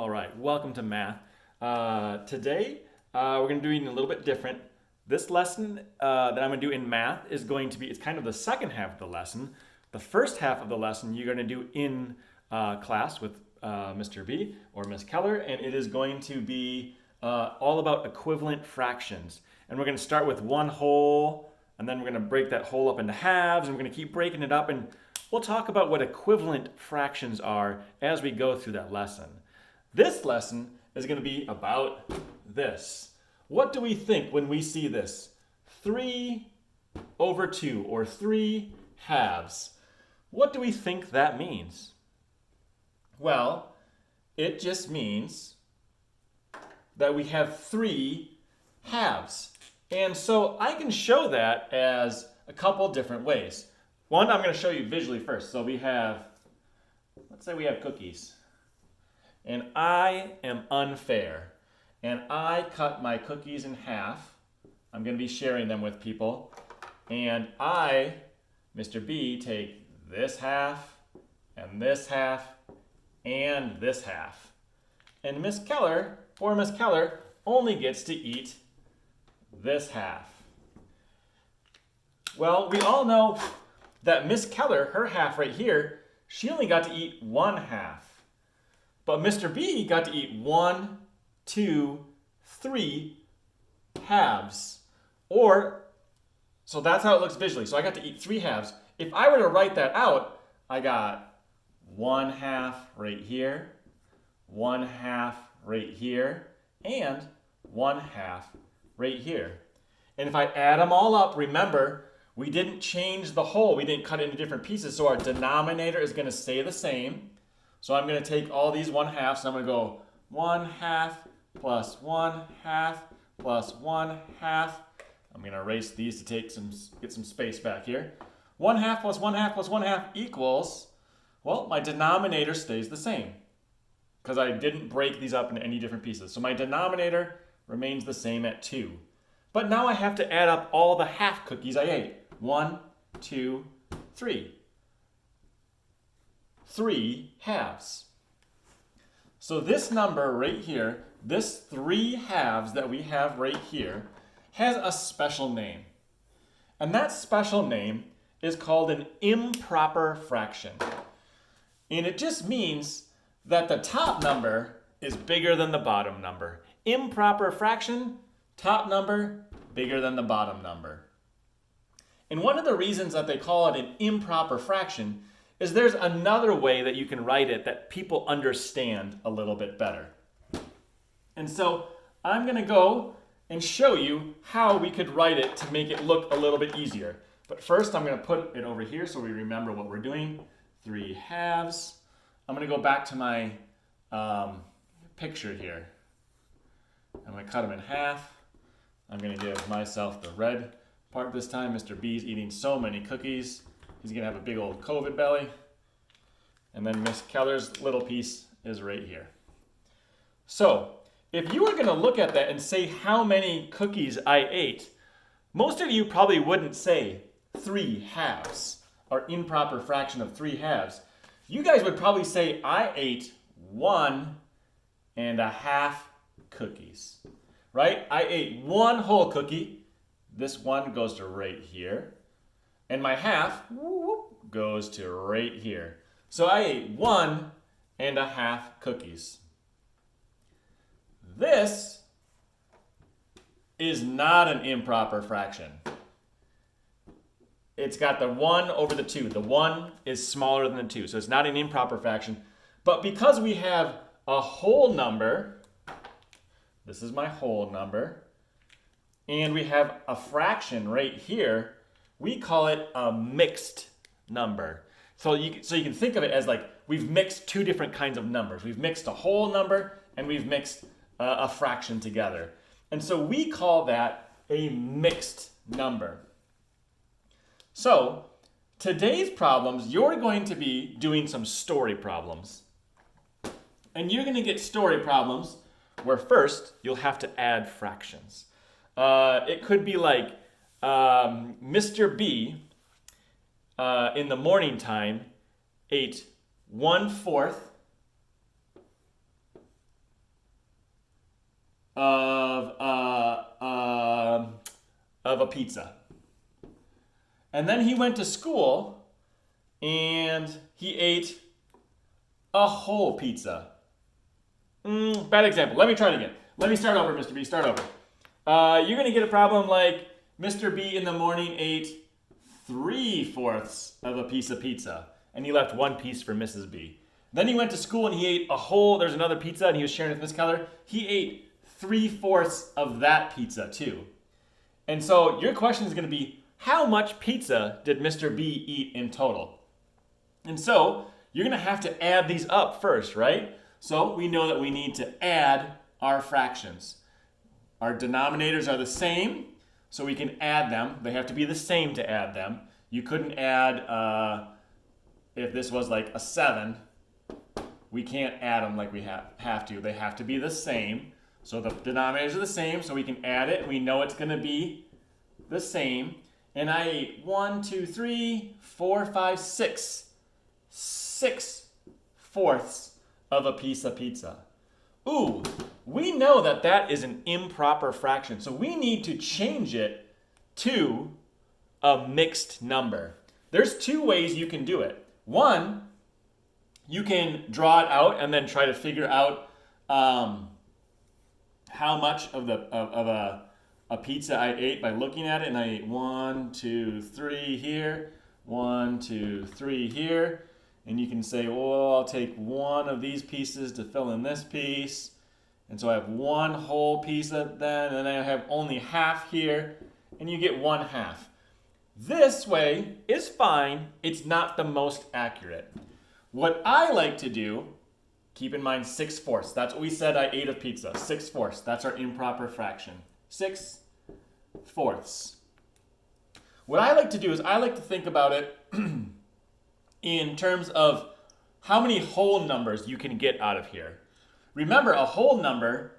All right, welcome to math. Today we're going to do it a little bit different. This lesson that I'm going to do in math is going to be, it's kind of the second half of the lesson. The first half of the lesson you're going to do in class with Mr. B or Miss Keller, and it is going to be all about equivalent fractions. And we're going to start with one whole, and then we're going to break that whole up into halves, and we're going to keep breaking it up, and we'll talk about what equivalent fractions are as we go through that lesson. This lesson is going to be about this. What do we think when we see this? 3/2 or 3 halves. What do we think that means? Well, it just means that we have 3 halves. And so I can show that as a couple different ways. One, I'm going to show you visually first. So we have, let's say we have cookies. And I am unfair. And I cut my cookies in half. I'm going to be sharing them with people. And I, Mr. B, take this half, and this half, and this half. And Miss Keller, poor Miss Keller, only gets to eat this half. Well, we all know that Miss Keller, her half right here, she only got to eat 1 half. But Mr. B got to eat 1, 2, 3 halves. So that's how it looks visually. So I got to eat 3 halves. If I were to write that out, I got 1 half right here, 1 half right here, and 1 half right here. And if I add them all up, remember, we didn't change the whole. We didn't cut it into different pieces. So our denominator is going to stay the same. So I'm going to take all these 1 halves, and I'm going to go 1 half plus 1 half plus 1 half. I'm going to erase these to get some space back here. 1 half plus 1 half plus 1 half equals, well, my denominator stays the same because I didn't break these up into any different pieces. So my denominator remains the same at 2. But now I have to add up all the half cookies I ate. 1, 2, 3. 3 halves. So this number right here, this 3 halves that we have right here, has a special name. And that special name is called an improper fraction. And it just means that the top number is bigger than the bottom number. Improper fraction, top number, bigger than the bottom number. And one of the reasons that they call it an improper fraction is there's another way that you can write it that people understand a little bit better. And so I'm going to go and show you how we could write it to make it look a little bit easier. But first I'm going to put it over here so we remember what we're doing. 3 halves. I'm going to go back to my picture here. I'm going to cut them in half. I'm going to give myself the red part this time. Mr. B's eating so many cookies. He's going to have a big old COVID belly. And then Miss Keller's little piece is right here. So, if you were going to look at that and say how many cookies I ate, most of you probably wouldn't say 3 halves or improper fraction of 3 halves. You guys would probably say I ate 1.5 cookies, right? I ate 1 whole cookie. This one goes to right here. And my half goes to right here. So I ate 1.5 cookies. This is not an improper fraction. It's got the 1 over the 2. The 1 is smaller than the 2, so it's not an improper fraction. But because we have a whole number, this is my whole number, and we have a fraction right here, we call it a mixed number. So you can think of it as like we've mixed 2 different kinds of numbers. We've mixed a whole number and we've mixed a fraction together. And so we call that a mixed number. So today's problems, you're going to be doing some story problems. And you're going to get story problems where first you'll have to add fractions. It could be like Mr. B in the morning time ate 1/4 of a pizza. And then he went to school and he ate a whole pizza. Bad example. Let me try it again. Let me start over, Mr. B. Start over. You're going to get a problem like Mr. B in the morning ate 3/4 of a piece of pizza, and he left one piece for Mrs. B. Then he went to school and he ate a whole, there's another pizza, and he was sharing with Miss Keller. He ate 3/4 of that pizza too. And so your question is going to be, how much pizza did Mr. B eat in total? And so you're going to have to add these up first, right? So we know that we need to add our fractions. Our denominators are the same, so we can add them. They have to be the same to add them. You couldn't add, if this was like a 7, we can't add them like we have to. They have to be the same. So the denominators are the same, so we can add it. We know it's going to be the same. And I ate 1, 2, 3, 4, 5, 6. 6/4 of a piece of pizza. Ooh, we know that that is an improper fraction. So we need to change it to a mixed number. There's two ways you can do it. One, you can draw it out and then try to figure out how much of a pizza I ate by looking at it. And I ate 1, 2, 3 here, 1, 2, 3 here. And you can say, well, I'll take one of these pieces to fill in this piece. And so I have one whole piece of that, and then I have only half here, and you get 1/2. This way is fine. It's not the most accurate. What I like to do, keep in mind 6/4. That's what we said I ate of pizza. 6/4. That's our improper fraction. 6/4. What I like to do is I like to think about it in terms of how many whole numbers you can get out of here. Remember, a whole number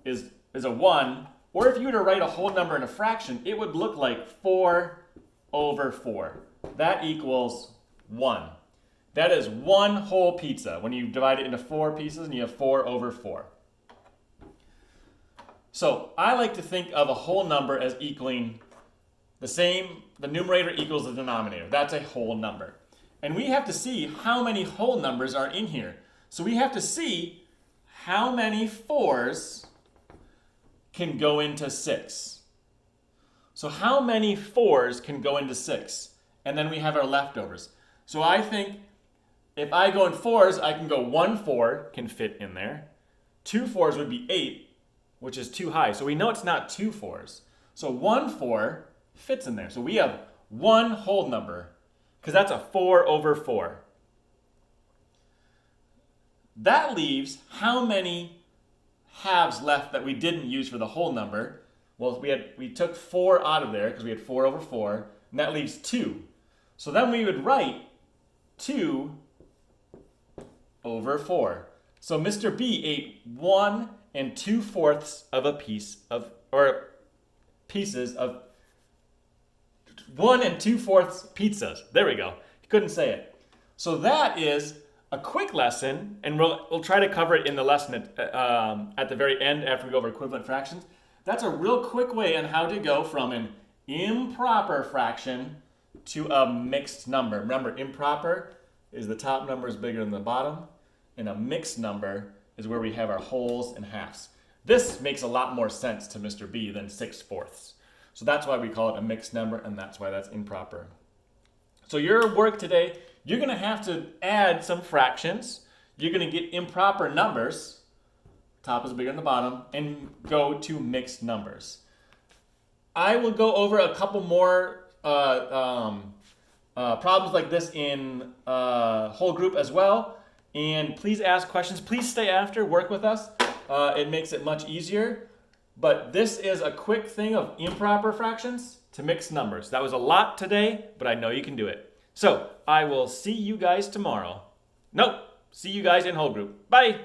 is a 1, or if you were to write a whole number in a fraction, it would look like 4/4. That equals 1. That is one whole pizza when you divide it into 4 pieces and you have 4/4. So I like to think of a whole number as equaling the same, the numerator equals the denominator. That's a whole number. And we have to see how many whole numbers are in here. So we have to see how many 4s can go into 6. So how many 4s can go into 6? And then we have our leftovers. So I think if I go in 4s, I can go 1 4 can fit in there. 2 4s would be 8, which is too high. So we know it's not 2 4s. So 1 4 fits in there. So we have one whole number, because that's a 4/4. That leaves how many halves left that we didn't use for the whole number? Well, we took 4 out of there because we had 4/4, and that leaves 2. So then we would write 2/4. So Mr. B ate 1 2/4 of a piece of, or pieces of 1 2/4 pizzas. There we go. Couldn't say it. So that is a quick lesson, and we'll try to cover it in the lesson at the very end after we go over equivalent fractions. That's a real quick way on how to go from an improper fraction to a mixed number. Remember, improper is the top number is bigger than the bottom, and a mixed number is where we have our wholes and halves. This makes a lot more sense to Mr. B than 6/4. So that's why we call it a mixed number, and that's why that's improper. So your work today, you're going to have to add some fractions. You're going to get improper numbers, top is bigger than the bottom, and go to mixed numbers. I will go over a couple more problems like this in whole group as well. And please ask questions. Please stay after, work with us. It makes it much easier. But this is a quick thing of improper fractions to mixed numbers. That was a lot today, but I know you can do it. So I will see you guys tomorrow. Nope, see you guys in whole group. Bye.